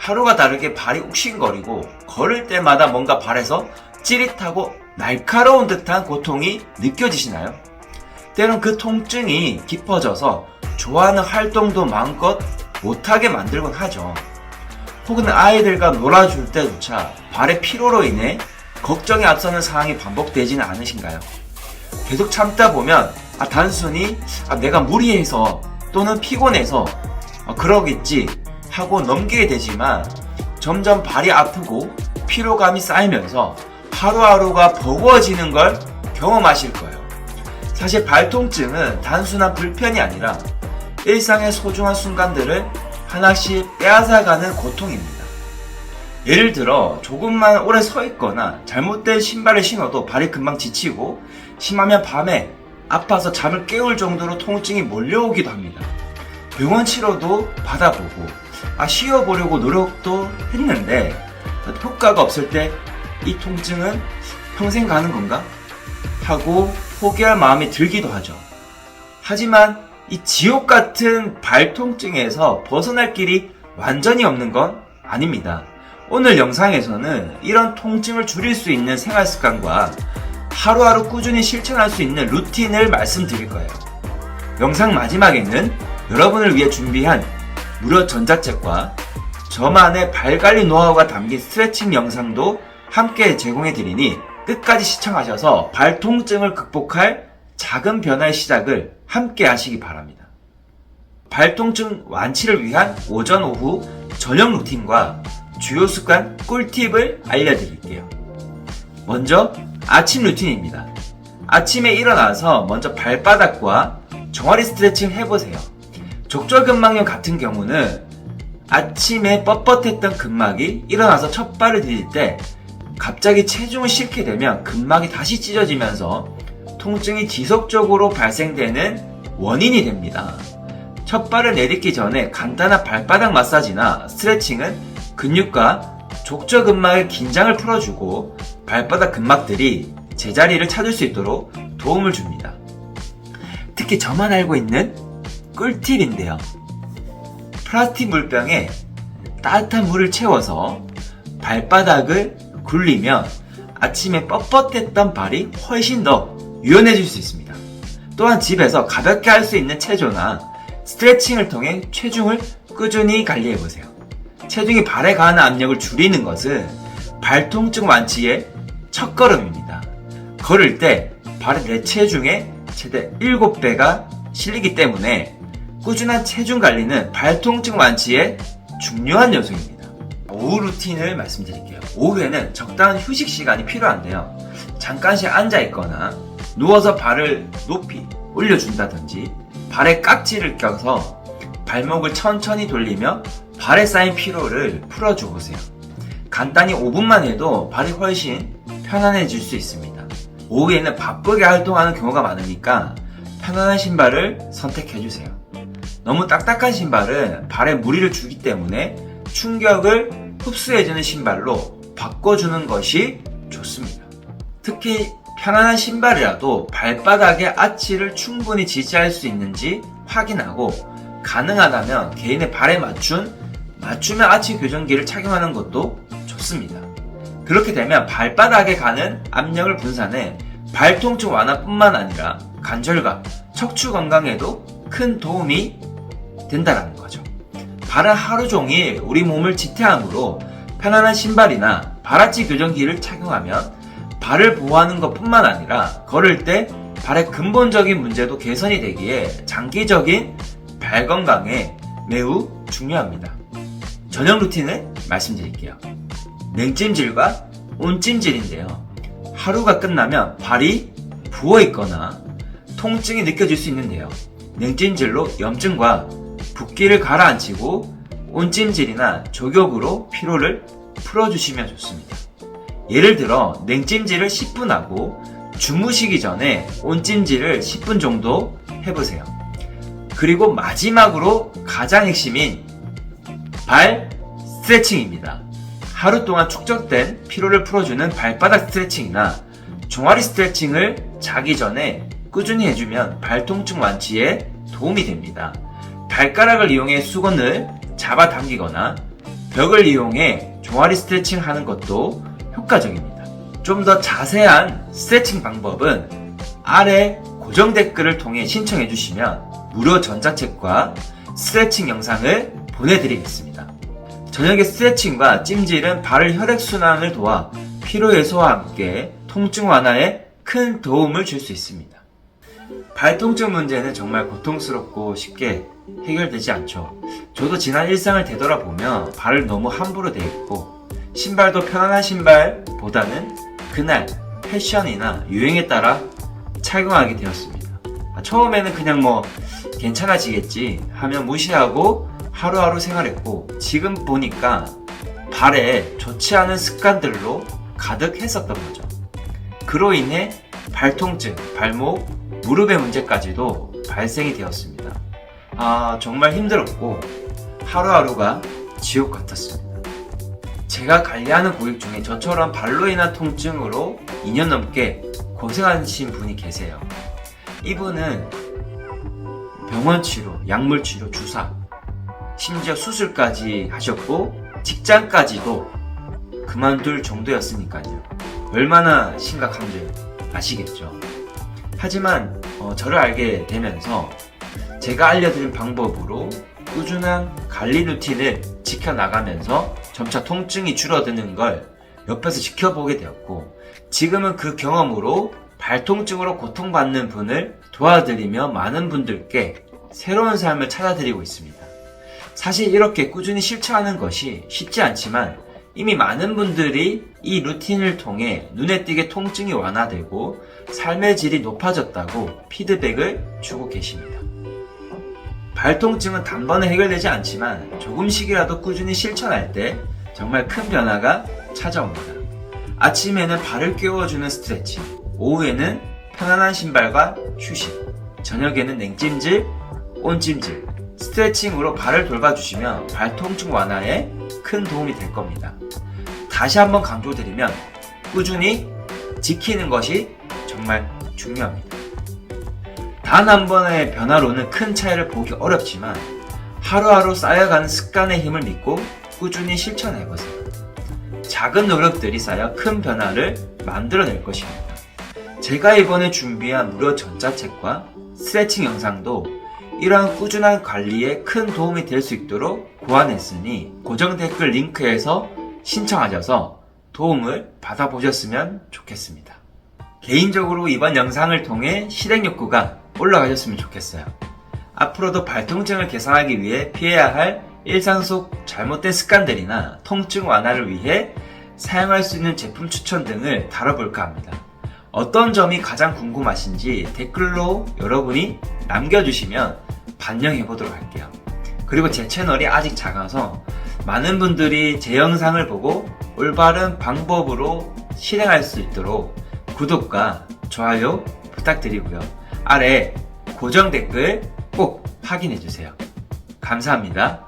하루가 다르게 발이 욱신거리고 걸을 때마다 뭔가 발에서 찌릿하고 날카로운 듯한 고통이 느껴지시나요? 때론 그 통증이 깊어져서 좋아하는 활동도 마음껏 못하게 만들곤 하죠. 혹은 아이들과 놀아줄 때조차 발의 피로로 인해 걱정이 앞서는 상황이 반복되지는 않으신가요? 계속 참다 보면 단순히 내가 무리해서 또는 피곤해서 그러겠지 하고 넘기게 되지만 점점 발이 아프고 피로감이 쌓이면서 하루하루가 버거워지는 걸 경험하실 거예요. 사실 발통증은 단순한 불편이 아니라 일상의 소중한 순간들을 하나씩 빼앗아가는 고통입니다. 예를 들어 조금만 오래 서 있거나 잘못된 신발을 신어도 발이 금방 지치고 심하면 밤에 아파서 잠을 깨울 정도로 통증이 몰려오기도 합니다. 병원 치료도 받아보고 쉬어보려고 노력도 했는데 효과가 없을 때 이 통증은 평생 가는 건가? 하고 포기할 마음이 들기도 하죠. 하지만 이 지옥 같은 발통증에서 벗어날 길이 완전히 없는 건 아닙니다. 오늘 영상에서는 이런 통증을 줄일 수 있는 생활 습관과 하루하루 꾸준히 실천할 수 있는 루틴을 말씀드릴 거예요. 영상 마지막에는 여러분을 위해 준비한 무료 전자책과 저만의 발관리 노하우가 담긴 스트레칭 영상도 함께 제공해드리니 끝까지 시청하셔서 발통증을 극복할 작은 변화의 시작을 함께 하시기 바랍니다. 발통증 완치를 위한 오전 오후 저녁 루틴과 주요 습관 꿀팁을 알려드릴게요. 먼저 아침 루틴입니다. 아침에 일어나서 먼저 발바닥과 종아리 스트레칭 해보세요. 족절근막염 같은 경우는 아침에 뻣뻣했던 근막이 일어나서 첫 발을 디딜 때 갑자기 체중을 싣게 되면 근막이 다시 찢어지면서 통증이 지속적으로 발생되는 원인이 됩니다. 첫 발을 내딛기 전에 간단한 발바닥 마사지나 스트레칭은 근육과 족저근막의 긴장을 풀어주고 발바닥 근막들이 제자리를 찾을 수 있도록 도움을 줍니다. 특히 저만 알고 있는 꿀팁인데요. 플라스틱 물병에 따뜻한 물을 채워서 발바닥을 굴리면 아침에 뻣뻣했던 발이 훨씬 더 유연해질 수 있습니다. 또한 집에서 가볍게 할 수 있는 체조나 스트레칭을 통해 체중을 꾸준히 관리해보세요. 체중이 발에 가하는 압력을 줄이는 것은 발통증 완치의 첫걸음입니다. 걸을 때 발의 내 체중의 최대 7배가 실리기 때문에 꾸준한 체중 관리는 발통증 완치의 중요한 요소입니다. 오후 루틴을 말씀드릴게요. 오후에는 적당한 휴식 시간이 필요한데요. 잠깐씩 앉아있거나 누워서 발을 높이 올려준다든지 발에 깍지를 껴서 발목을 천천히 돌리며 발에 쌓인 피로를 풀어줘 보세요. 간단히 5분만 해도 발이 훨씬 편안해질 수 있습니다. 오후에는 바쁘게 활동하는 경우가 많으니까 편안한 신발을 선택해주세요. 너무 딱딱한 신발은 발에 무리를 주기 때문에 충격을 흡수해주는 신발로 바꿔주는 것이 좋습니다. 특히 편안한 신발이라도 발바닥의 아치를 충분히 지지할 수 있는지 확인하고 가능하다면 개인의 발에 맞춤형 아치 교정기를 착용하는 것도 좋습니다. 그렇게 되면 발바닥에 가는 압력을 분산해 발통증 완화뿐만 아니라 관절과 척추 건강에도 큰 도움이 된다는 거죠. 발은 하루 종일 우리 몸을 지탱하므로 편안한 신발이나 발아치 교정기를 착용하면 발을 보호하는 것뿐만 아니라 걸을 때 발의 근본적인 문제도 개선이 되기에 장기적인 발 건강에 매우 중요합니다. 저녁 루틴을 말씀드릴게요. 냉찜질과 온찜질인데요. 하루가 끝나면 발이 부어있거나 통증이 느껴질 수 있는데요. 냉찜질로 염증과 붓기를 가라앉히고 온찜질이나 족욕으로 피로를 풀어주시면 좋습니다. 예를 들어 냉찜질을 10분 하고 주무시기 전에 온찜질을 10분 정도 해보세요. 그리고 마지막으로 가장 핵심인 발 스트레칭입니다. 하루 동안 축적된 피로를 풀어주는 발바닥 스트레칭이나 종아리 스트레칭을 자기 전에 꾸준히 해주면 발통증 완치에 도움이 됩니다. 발가락을 이용해 수건을 잡아당기거나 벽을 이용해 종아리 스트레칭 하는 것도 효과적입니다. 좀 더 자세한 스트레칭 방법은 아래 고정 댓글을 통해 신청해 주시면 무료 전자책과 스트레칭 영상을 보내드리겠습니다. 저녁에 스트레칭과 찜질은 발의 혈액순환을 도와 피로 해소와 함께 통증 완화에 큰 도움을 줄 수 있습니다. 발 통증 문제는 정말 고통스럽고 쉽게 해결되지 않죠. 저도 지난 일상을 되돌아보며 발을 너무 함부로 대했고 신발도 편안한 신발보다는 그날 패션이나 유행에 따라 착용하게 되었습니다. 처음에는 그냥 괜찮아지겠지 하며 무시하고 하루하루 생활했고 지금 보니까 발에 좋지 않은 습관들로 가득했었던 거죠. 그로 인해 발통증, 발목, 무릎의 문제까지도 발생이 되었습니다. 정말 힘들었고 하루하루가 지옥 같았습니다. 제가 관리하는 고객 중에 저처럼 발로 인한 통증으로 2년 넘게 고생하신 분이 계세요. 이분은 병원 치료, 약물 치료, 주사, 심지어 수술까지 하셨고 직장까지도 그만둘 정도였으니까요. 얼마나 심각한지 아시겠죠? 하지만 저를 알게 되면서 제가 알려드린 방법으로 꾸준한 관리 루틴을 지켜나가면서 점차 통증이 줄어드는 걸 옆에서 지켜보게 되었고 지금은 그 경험으로 발통증으로 고통받는 분을 도와드리며 많은 분들께 새로운 삶을 찾아드리고 있습니다. 사실 이렇게 꾸준히 실천하는 것이 쉽지 않지만 이미 많은 분들이 이 루틴을 통해 눈에 띄게 통증이 완화되고 삶의 질이 높아졌다고 피드백을 주고 계십니다. 발통증은 단번에 해결되지 않지만 조금씩이라도 꾸준히 실천할 때 정말 큰 변화가 찾아옵니다. 아침에는 발을 깨워주는 스트레칭, 오후에는 편안한 신발과 휴식, 저녁에는 냉찜질, 온찜질, 스트레칭으로 발을 돌봐주시면 발통증 완화에 큰 도움이 될 겁니다. 다시 한번 강조드리면 꾸준히 지키는 것이 정말 중요합니다. 단 한 번의 변화로는 큰 차이를 보기 어렵지만 하루하루 쌓여가는 습관의 힘을 믿고 꾸준히 실천해보세요. 작은 노력들이 쌓여 큰 변화를 만들어낼 것입니다. 제가 이번에 준비한 무료 전자책과 스트레칭 영상도 이러한 꾸준한 관리에 큰 도움이 될 수 있도록 고안했으니 고정 댓글 링크에서 신청하셔서 도움을 받아보셨으면 좋겠습니다. 개인적으로 이번 영상을 통해 실행 욕구가 올라가셨으면 좋겠어요. 앞으로도 발통증을 개선하기 위해 피해야 할 일상 속 잘못된 습관들이나 통증 완화를 위해 사용할 수 있는 제품 추천 등을 다뤄볼까 합니다. 어떤 점이 가장 궁금하신지 댓글로 여러분이 남겨주시면 반영해보도록 할게요. 그리고 제 채널이 아직 작아서 많은 분들이 제 영상을 보고 올바른 방법으로 실행할 수 있도록 구독과 좋아요 부탁드리고요. 아래 고정 댓글 꼭 확인해주세요. 감사합니다.